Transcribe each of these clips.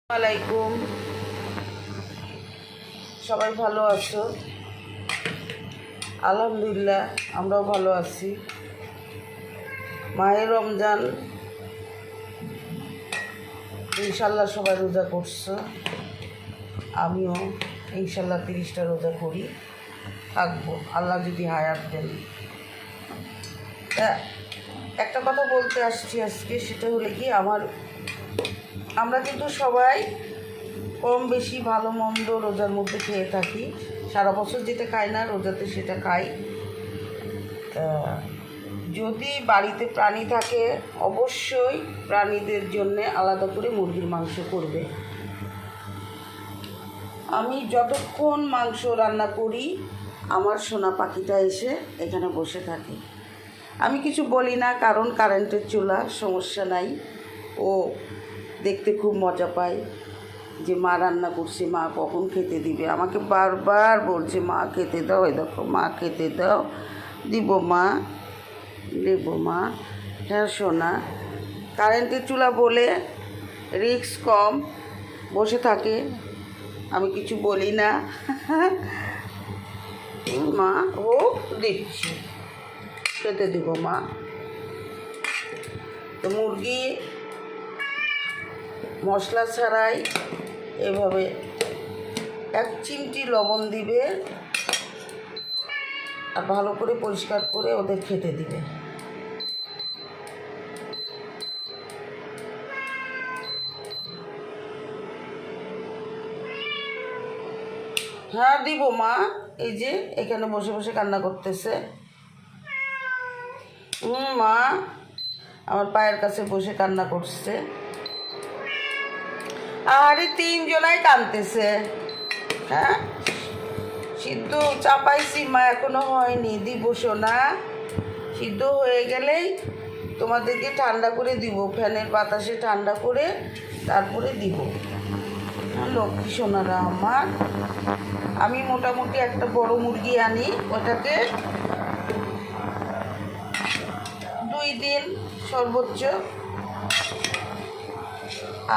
আলাইকুম, সবাই ভালো আছো? আলহামদুলিল্লাহ, আমরাও ভালো আছি। মাহে রমজান, ইনশাল্লাহ সবাই রোজা করছো, আমিও ইনশাল্লাহ 30টা রোজা করি, থাকবো আল্লাহ যদি হায়াত দেন। একটা কথা বলতে আসছি আজকে, সেটা হলে কি আমরা কিন্তু সবাই কম বেশি ভালো মন্দ রোজার মধ্যে খেয়ে থাকি। সারা বছর যেটা খাই না, রোজাতে সেটা খাই। যদি বাড়িতে প্রাণী থাকে, অবশ্যই প্রাণীদের জন্যে আলাদা করে মুরগির মাংস করবে। আমি যতক্ষণ মাংস রান্না করি, আমার সোনা পাখিটা এসে এখানে বসে থাকে। আমি কিছু বলি না, কারণ কারেন্টের চুলা, সমস্যা নাই। ও দেখতে খুব মজা পায় যে মা রান্না করছে, মা কখন খেতে দিবে। আমাকে বারবার বলছে মা খেতে দাও, এই দেখো মা খেতে দাও, দিব মা, দেব মা। হ্যাঁ সোনা, কারেন্টের চুলা বলে রিস্ক কম, বসে থাকে, আমি কিছু বলি না। মা ও দিচ্ছি, খেতে দিব মা। তো মুরগি মশলা ছাড়াই এভাবে 1 চিমটি লবণ দিবে, আর ভালো করে পরিষ্কার করে ওদের খেতে দিবে। হ্যাঁ দিব মা, এই যে এখানে বসে বসে কান্না করতেছে। মা আমার পায়ের কাছে বসে কান্না করছে। আরে 3 জনাই কাঁদতেছে। হ্যাঁ, সিদ্ধ চাপাইছি মা, এখনো হয়নি, দিব সোনা। সিদ্ধ হয়ে গেলেই তোমাদেরকে ঠান্ডা করে দিব, ফ্যানের বাতাসে ঠান্ডা করে তারপরে দিব। লক্ষ্মী সোনারা আমার। আমি মোটামুটি একটা বড় মুরগি আনি, ওটাকে 2 দিন সর্বোচ্চ,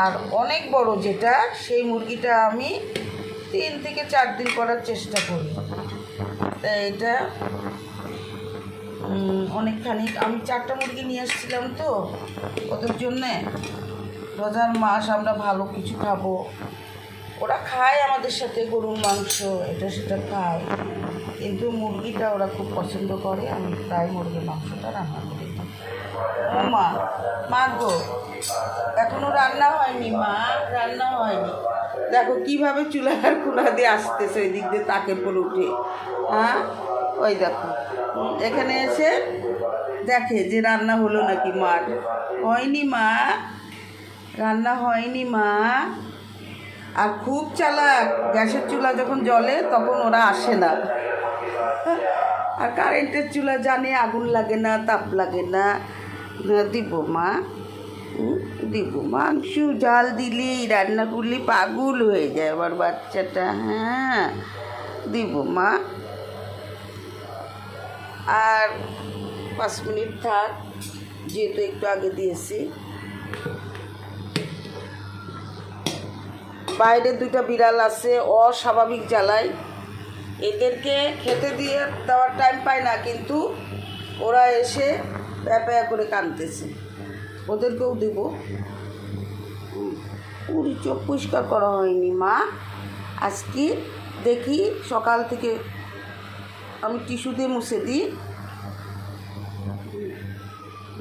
আর অনেক বড় যেটা, সেই মুরগিটা আমি 3 থেকে 4 দিন করার চেষ্টা করি। তাই এটা অনেকখানি, আমি 4টা মুরগি নিয়ে এসেছিলাম, তো ওদের জন্যে রোজার মাস আমরা ভালো কিছু খাবো। ওরা খায় আমাদের সাথে গরুর মাংস, এটা সেটা খায়, কিন্তু মুরগিটা ওরা খুব পছন্দ করে। আমি প্রায় মুরগির মাংসটা রান্না করি। ও মা, মা গো, এখনো রান্না হয়নি মা, রান্না হয়নি। দেখো কীভাবে চুলার কোনা দিয়ে আসতেছে ওই দিক দিয়ে তাকের পর উঠে। হ্যাঁ, ওই দেখো এখানে এসে দেখে যে রান্না হলো নাকি। মার হয়নি মা, রান্না হয়নি মা। আর খুব চালাক, গ্যাসের চুলা যখন জ্বলে তখন ওরা আসে না, আর কারেন্টের চুলা জানে আগুন লাগে না, তাপ লাগে না। দিব মা, দিব মাংস, জাল দিলি রান্না করলি পাগল হয়ে যায় আমার বাচ্চাটা। হ্যাঁ দিব মা, আর 5 মিনিট থাক, যেহেতু একটু আগে দিয়েছি। বাইরে 2টা বিড়াল আছে, অস্বাভাবিক জ্বালায়। এদেরকে খেতে দেওয়ার টাইম পায় না, কিন্তু ওরা এসে প্যাঁ করে কাঁদতেছে, ওদেরকেও দেব। পুরি চোখ পরিষ্কার করা হয়নি মা, আজকে দেখি সকাল থেকে আমি টিস্যু দিয়ে মুছে দিই।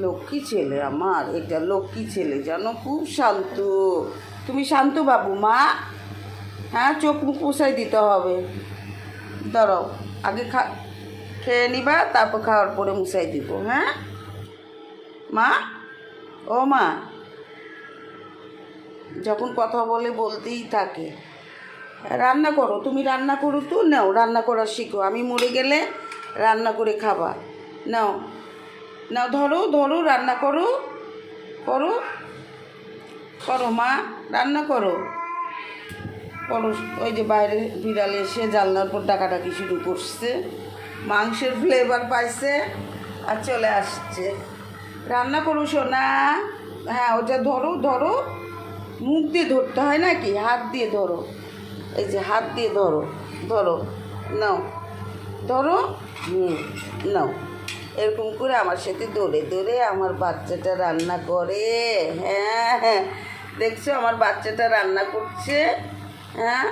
লক্ষ্মী ছেলে আমার, এটা লক্ষ্মী ছেলে জানো, খুব শান্ত। তুমি শান্ত বাবু মা। হ্যাঁ, চোখ মুখ মুছাই দিতে হবে। দাঁড়াও, আগে খেয়ে নিবা, তারপর খাওয়ার পরে মুছাই দিব। হ্যাঁ মা, ও মা, যখন কথা বলে বলতেই থাকে। রান্না করো, তুমি রান্না করো তো, নাও রান্না করা শিখো। আমি মরে গেলে রান্না করে খাবা। নাও নাও, ধরো ধরো, রান্না করো, করো করো মা, রান্না করো করো। ওই যে বাইরে বিড়াল এসে জানলার পর ডাকাডাকি শুরু করছে, মাংসের ফ্লেভার পাইছে আর চলে আসছে। রান্না করো সোনা। হ্যাঁ, ওটা ধরো ধরো, মুখ দিয়ে ধরতে হয় নাকি? হাত দিয়ে ধরো, এই যে হাত দিয়ে ধরো, ধরো, নাও, ধরো, নাও। এরকম করে আমার সাথে দৌড়ে দৌড়ে আমার বাচ্চাটা রান্না করে। হ্যাঁ হ্যাঁ, দেখছো আমার বাচ্চাটা রান্না করছে। হ্যাঁ,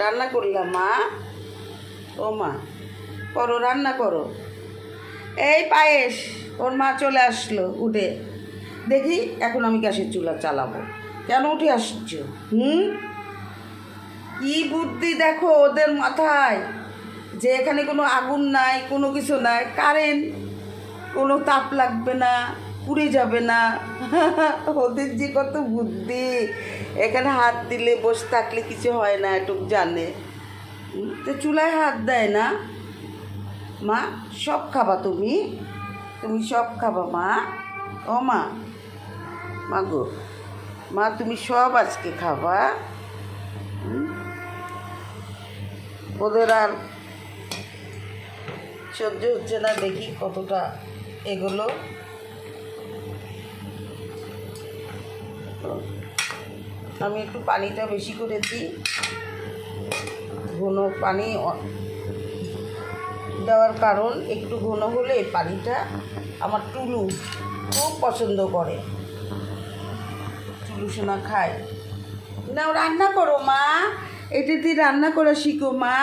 রান্না করলাম মা। ও মা, করো, রান্না করো। এই পায়েস, ওর মা চলে আসলো উঠে। দেখি এখন আমি গ্যাসের চুলা চালাবো। কেন উঠে আসছো? কি বুদ্ধি দেখো ওদের মাথায়, যে এখানে কোনো আগুন নাই, কোনো কিছু নাই, কারেন্ট, কোনো তাপ লাগবে না, পুড়ে যাবে না। ওদের যে কত বুদ্ধি, এখানে হাত দিলে বসে থাকলে কিছু হয় না, এটুক জানে। তো চুলায় হাত দেয় না। মা সব খাবা তুমি, তুমি সব খাবা মা। ও মা, মা গো, মা তুমি সব আজকে খাবা। ওদের আর সহ্য হচ্ছে না, দেখি কতটা এগুলো। আমি একটু পানিটা বেশি করে দিই, ঘন পানি দেওয়ার কারণ একটু ঘন হলে পানিটা আমার টুলু খুব পছন্দ করে, টুলু সোনা খায়। নাও রান্না করো মা, এটা দিয়ে রান্না করা শিখো মা,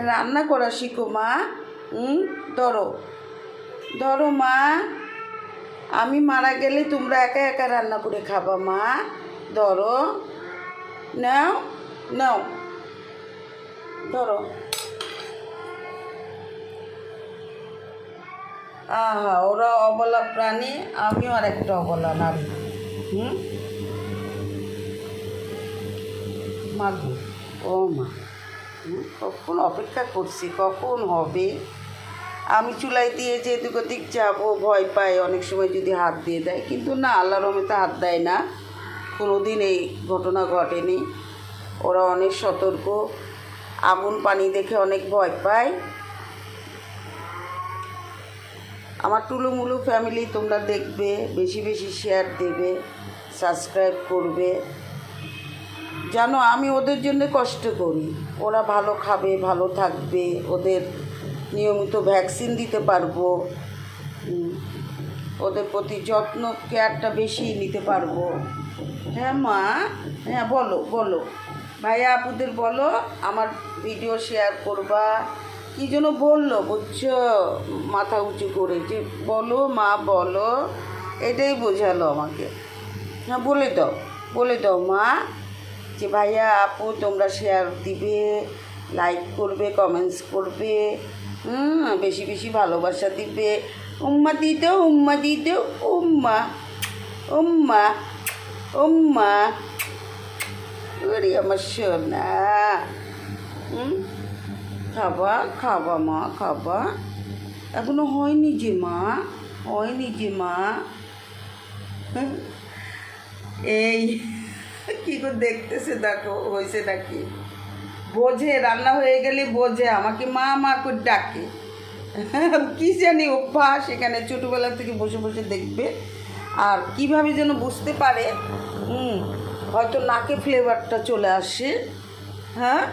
রান্না করা শিখো মা। ধরো, ধরো মা, আমি মারা গেলে তোমরা একা একা রান্না করে খাবা মা। ধরো, নাও, নাও, ধরো। আহা, ওরা অবলা প্রাণী, আমিও আর একটা অবলা নারী। মাগো, ও মা, কখন অপেক্ষা করছি, কখন হবে। আমি চুলাই দিয়ে যে এদিক ওদিক যাবো ভয় পাই অনেক সময় যদি হাত দিয়ে দেয়, কিন্তু না, আল্লাহর রহমতে হাত দেয় না, কোনো দিন এই ঘটনা ঘটেনি। ওরা অনেক সতর্ক, আগুন পানি দেখে অনেক ভয় পায়। আমার টুলুমুলু ফ্যামিলি তোমরা দেখবে, বেশি বেশি শেয়ার দেবে, সাবস্ক্রাইব করবে। জানো আমি ওদের জন্য কষ্ট করি, ওরা ভালো খাবে, ভালো থাকবে, ওদের নিয়মিত ভ্যাকসিন দিতে পারবো, ওদের প্রতি যত্ন কেয়ারটা বেশি নিতে পারবো। হ্যাঁ মা, হ্যাঁ বলো, বলো ভাইয়া আপুদের বলো আমার ভিডিও শেয়ার করবা। কী যেন বললো বুঝছো, মাথা উঁচু করে, যে বলো মা বলো, এটাই বোঝালো আমাকে। হ্যাঁ বলে দাও, বলে দাও মা, যে ভাইয়া আপু তোমরা শেয়ার দিবে, লাইক করবে, কমেন্টস করবে, বেশি বেশি ভালোবাসা দিবে। উম্মা দিতে, উম্মা দিতে, উম্মা, উম্মা, উম্মা। ওরে আমার সোনা, খাবা, খাবা মা, খাবা। এখনো হয়নি যে মা, হয়নি যে মা। এই কী করে দেখতেছে দেখো, হয়েছে নাকি। বোঝে, রান্না হয়ে গেলে বোঝে, আমাকে মা মা করে ডাকে। কী জানি অভ্যাস, এখানে ছোটোবেলা থেকে বসে বসে দেখবে, আর কিভাবে যেন বুঝতে পারে। হয়তো নাকে ফ্লেভারটা চলে আসে। হ্যাঁ,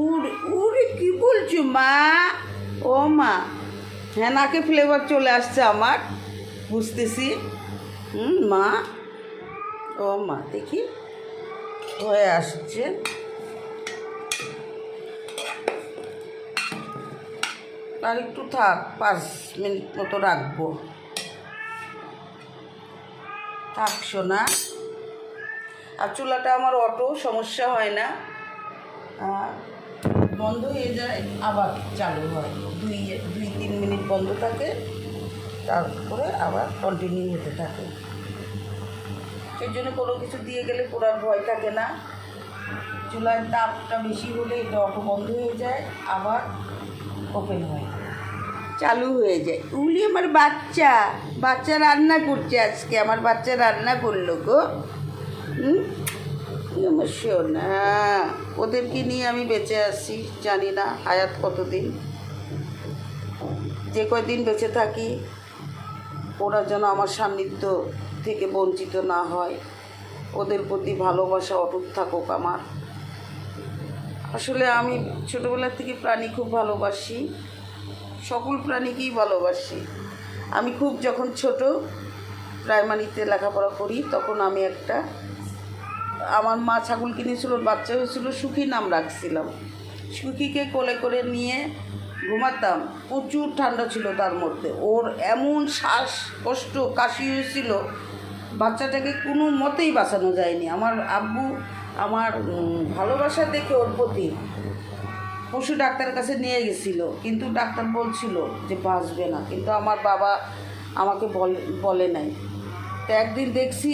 উড়ে উড়ে কী বলছো মা? ও মা, হ্যাঁ নাকে ফ্লেভার চলে আসছে আমার, বুঝতেছি। মা, ও মা, দেখি হয়ে আসছে। আর একটু থাক, 5 মিনিট মতো রাখবো। থাকছো না, আর চুলাটা আমার অটো, সমস্যা হয় না, বন্ধ হয়ে যায় আবার চালু হয়, 2-3 মিনিট বন্ধ থাকে, তারপরে আবার কন্টিনিউ হতে থাকে। সেই জন্য কোনো কিছু দিয়ে গেলে পোড়ার ভয় থাকে না। চুলার তাপটা বেশি হলে এটা অটো বন্ধ হয়ে যায়, আবার ওপেন হয়, চালু হয়ে যায়। উলি আমার বাচ্চা, বাচ্চা রান্না করছে আজকে, আমার বাচ্চা রান্না করলো গো। আমার সোনা, ওদেরকে নিয়ে আমি বেঁচে আছি, জানি না হায়াত কতদিন, যে কয়দিন বেঁচে থাকি ওরা যেন আমার সান্নিধ্য থেকে বঞ্চিত না হয়, ওদের প্রতি ভালোবাসা অটুট থাকুক আমার। আসলে আমি ছোটোবেলা থেকে প্রাণী খুব ভালোবাসি, সকল প্রাণীকেই ভালোবাসি। আমি খুব যখন ছোট প্রাইমারিতে লেখাপড়া করি তখন আমি আমার মা ছাগল কিনেছিল, ওর বাচ্চা হয়েছিল, সুখী নাম রাখছিলাম। সুখীকে কোলে করে নিয়ে ঘুমাতাম, প্রচুর ঠান্ডা ছিল তার মধ্যে, ওর এমন শ্বাসকষ্ট কাশি হয়েছিল, বাচ্চাটাকে কোনো মতেই বাঁচানো যায়নি। আমার আব্বু আমার ভালোবাসা দেখে ওর প্রতি পশু ডাক্তারের কাছে নিয়ে গেছিল, কিন্তু ডাক্তার বলছিল যে বাঁচবে না, কিন্তু আমার বাবা আমাকে বলে নাই। তো একদিন দেখছি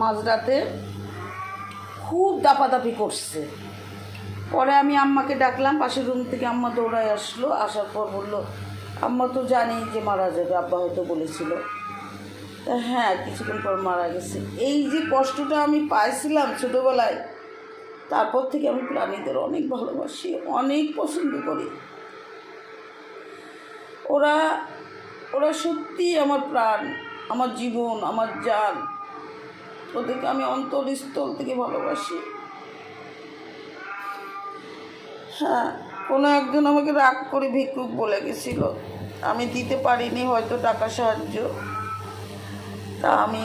মাঝরাতে খুব দাপাদাপি করছে। পরে আমি আম্মাকে ডাকলাম, পাশের রুম থেকে আম্মা দৌড়ায় আসলো, আসার পর বললো, আম্মা তো জানি যে মারা যাবে, আব্বা হয়তো বলেছিল। তা হ্যাঁ, কিছুক্ষণ পর মারা গেছে। এই যে কষ্টটা আমি পাইছিলাম ছোটোবেলায়, তারপর থেকে আমি প্রাণীদের অনেক ভালোবাসি, অনেক পছন্দ করি। ওরা সত্যিই আমার প্রাণ, আমার জীবন, আমার জান। ওদেরকে আমি অন্তরস্থল থেকে ভালোবাসি। হ্যাঁ, কোনো একজন আমাকে রাগ করে ভিক্ষুক বলে গেছিল, আমি দিতে পারিনি হয়তো টাকা সাহায্য। তা আমি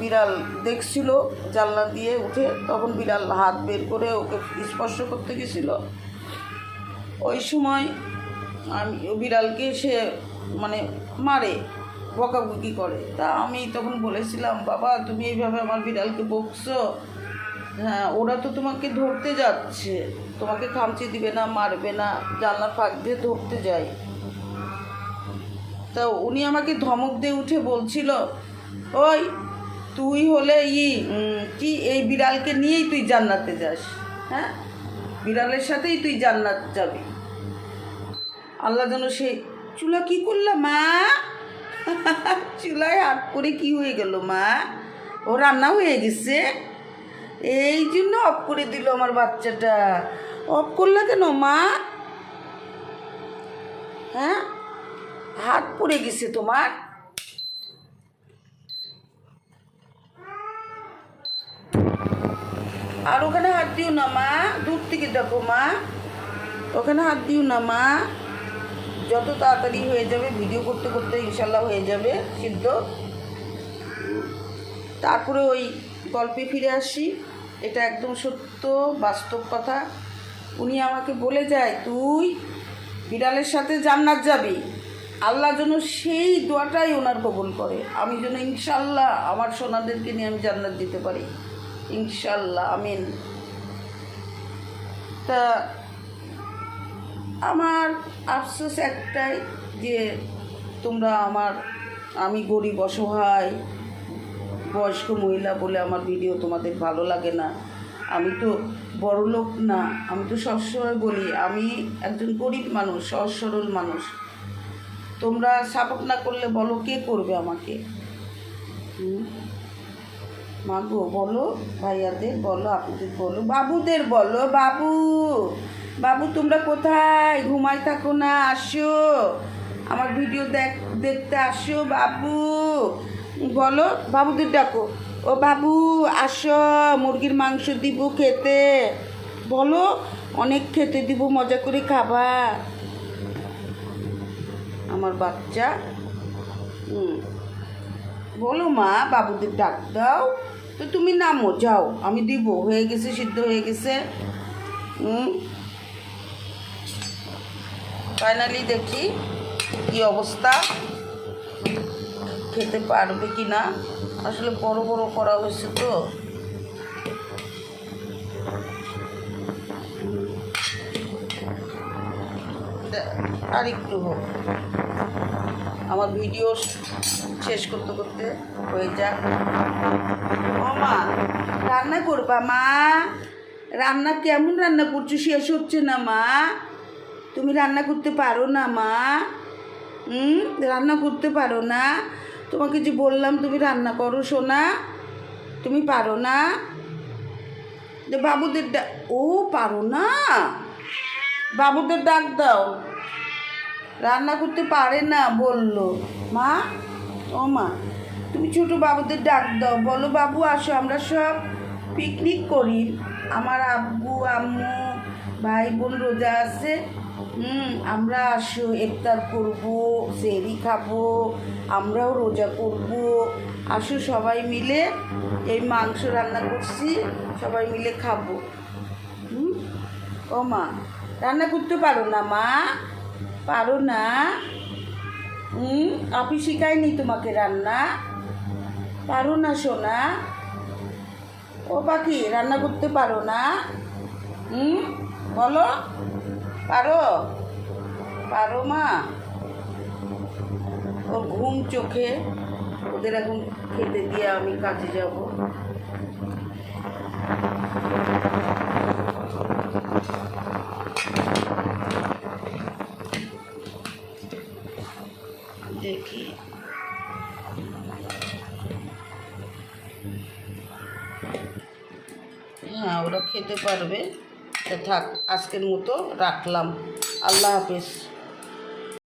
বিড়াল দেখছিল জানলা দিয়ে উঠে, তখন বিড়াল হাত বের করে ওকে স্পর্শ করতে গেছিল। ওই সময় আমি বিড়ালকে সে মানে মারে, বকাবকি করে। তা আমি তখন বলেছিলাম, বাবা তুমি এইভাবে আমার বিড়ালকে বকছো, হ্যাঁ ওরা তো তোমাকে ধরতে যাচ্ছে, তোমাকে খামচি দিবে না, মারবে না, জানলার ফাঁক দিয়ে ধরতে যায়। তা উনি আমাকে ধমক দিয়ে উঠে বলছিল, ওই তুই হলে কি এই বিড়ালকে নিয়েই তুই জান্নাতে যাস? হ্যাঁ, বিড়ালের সাথেই তুই জান্নাত যাবি। আল্লাহ যেন সেই চুলা কি করলাম মা, চুলায় হাত করে কি হয়ে গেল মা? ও রান্না হয়ে গেছে, এই জন্য অফ করে দিল আমার বাচ্চাটা। অফ করলা কেন মা? হ্যাঁ, হাত পড়ে গেছে তোমার। আর ওখানে হাত দিও না মা, দূর থেকে দেখো মা, ওখানে হাত দিও না মা। যত তাড়াতাড়ি হয়ে যাবে, ভিডিও করতে করতে ইনশাল্লাহ হয়ে যাবে সিদ্ধ। তারপরে ওই গল্পে ফিরে আসি, এটা একদম সত্য বাস্তব কথা। উনি আমাকে বলে যায়, তুই বিড়ালের সাথে জান্নাত যাবি। আল্লাহ যেন সেই দোয়াটাই ওনার কবুল করে, আমি যেন ইনশাল্লাহ আমার সোনাদেরকে নিয়ে আমি জান্নাত দিতে পারি, ইনশাল্লাহ, আমিন। তা আমার আফসোস একটাই যে তোমরা আমি গরিব অসহায় বয়স্ক মহিলা বলে আমার ভিডিও তোমাদের ভালো লাগে না। আমি তো বড়লোক না, আমি তো সবসময় বলি আমি একজন গরিব মানুষ, সহজ সরল মানুষ। তোমরা সাপোর্ট না করলে বলো কে করবে আমাকে? মা গো বলো, ভাইয়াদের বলো, আপুদের বলো, বাবুদের বলো, বাবু তোমরা কোথায়? ঘুমাই থাকো না, আসো আমার ভিডিও দেখতে আসো। বাবু বলো, বাবুদের ডাকো, ও বাবু আসো, মুরগির মাংস দিব খেতে, বলো অনেক খেতে দিব, মজা করে খাবা আমার বাচ্চা। বলো মা, বাবুদের ডাক দাও। তো তুমি নামো, যাও, আমি দিব, হয়ে গেছে, সিদ্ধ হয়ে গেছে। ফাইনালি দেখি কি অবস্থা, খেতে পারবে কি না। আসলে বড় বড় করা হয়েছে তো। আর একটু হোক, আমার ভিডিও শেষ করতে করতে হয়ে যাক। ও মা, রান্না করবা মা? রান্না কেমন রান্না করছো? শেষ হচ্ছে না মা? তুমি রান্না করতে পারো না মা? রান্না করতে পারো না? তোমাকে যে বললাম তুমি রান্না করো সোনা, তুমি পারো না? বাবুদের ও পারো না, বাবুদের ডাক দাও। রান্না করতে পারে না বললো মা। ও মা, তুমি ছোট বাবুদের ডাক দাও, বলো বাবু আসো আমরা সব পিকনিক করি। আমার আব্বু আম্মু ভাই বোন রোজা আছে, আমরা আসো, ইফতার করব, সেহরি খাবো, আমরাও রোজা করব। আসো সবাই মিলে, এই মাংস রান্না করছি, সবাই মিলে খাবো। ও মা, রান্না করতে পারো না মা? পারো না? আপনি শিখায়নি তোমাকে রান্না? পারো না সোনা? ও পাখি, রান্না করতে পারো না? বলো, পারো? পারো মা? ওর ঘুম চোখে, ওদের এখন খেতে দিয়ে আমি কাজে যাব। দেখি, হ্যাঁ ওরা খেতে পারবে। তা থাক, আজকের মতো রাখলাম। আল্লাহ হাফেজ।